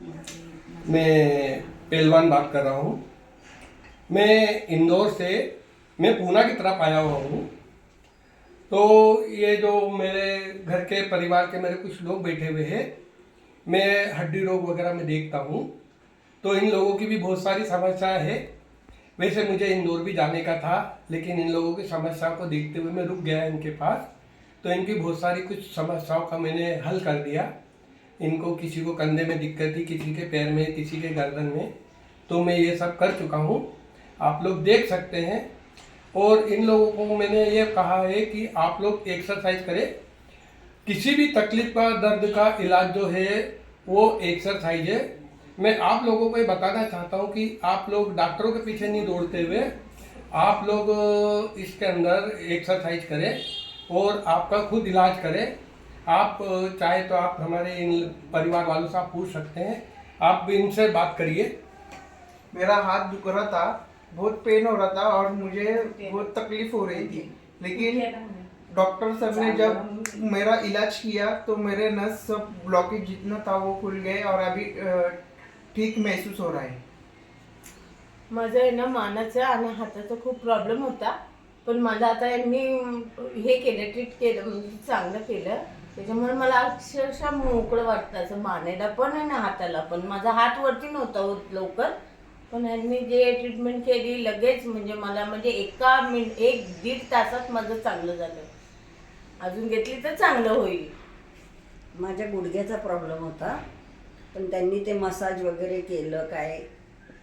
मैं पहलवान बात कर रहा हूँ। मैं इंदौर से, मैं पूना की तरफ आया हुआ हूँ। तो ये जो मेरे घर के परिवार के मेरे कुछ लोग बैठे हुए हैं, मैं हड्डी रोग वगैरह में देखता हूँ। तो इन लोगों की भी बहुत सारी समस्याएं है। वैसे मुझे इंदौर भी जाने का था, लेकिन इन लोगों की समस्याओं को देखते हुए मैं रुक गया इनके पास। तो इनकी बहुत सारी कुछ समस्याओं का मैंने हल कर दिया। इनको किसी को कंधे में दिक्कत थी, किसी के पैर में, किसी के गर्दन में, तो मैं ये सब कर चुका हूँ। आप लोग देख सकते हैं। और इन लोगों को मैंने ये कहा है कि आप लोग एक्सरसाइज करें। किसी भी तकलीफ का, दर्द का इलाज जो है वो एक्सरसाइज है। मैं आप लोगों को ये बताना चाहता हूँ कि आप लोग डॉक्टरों के पीछे नहीं दौड़ते हुए आप लोग इसके अंदर एक्सरसाइज करें और आपका खुद इलाज करें। आप चाहे तो आप हमारे इन परिवार वालों से आप पूछ सकते हैं, आप भी इनसे बात करिए। मेरा हाथ दुख रहा था, बहुत पेन हो रहा था और मुझे बहुत तकलीफ हो रही थी, लेकिन डॉक्टर साहब ने जब मेरा इलाज किया तो मेरे नस सब ब्लॉकेज जितना था वो खुल गए और अभी ठीक महसूस हो रहा है। माझं आहे ना मानाचा आणि हाताचा खूप प्रॉब्लेम होता, पण माझं आता यांनी हे केलं, ट्रीट केलं, म्हणजे चांगलं केलं. त्याच्यामुळे मला अक्षरशः मोकळं वाटतं, असं मानेला पण आणि हाताला पण. माझा हात वरती नव्हता होत लवकर, पण यांनी जे ट्रीटमेंट केली लगेच, म्हणजे मला म्हणजे एक दीड तासात माझं चांगलं झालं. अजून घेतली तर चांगलं होईल. माझ्या गुडघ्याचा प्रॉब्लेम होता, पण त्यांनी ते मसाज वगैरे केलं, काय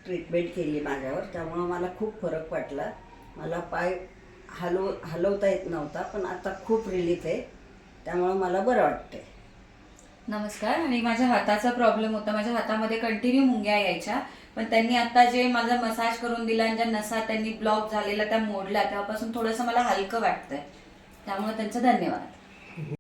ट्रीटमेंट केली माझ्यावर, त्यामुळं मला खूप फरक वाटला. मला पाय हलवता येत नव्हता, पण आता खूप रिलीफ आहे, त्यामुळं मला बरं वाटतंय. नमस्कार. आणि माझ्या हाताचा प्रॉब्लेम होता, माझ्या हातामध्ये कंटिन्यू मुंग्या यायच्या, पण त्यांनी आता जे माझा मसाज करून दिला आणि ज्या नसा त्यांनी ब्लॉक झालेल्या त्या मोडल्या, तेव्हापासून थोडंसं मला हलकं वाटतंय. त्यामुळे त्यांचं धन्यवाद.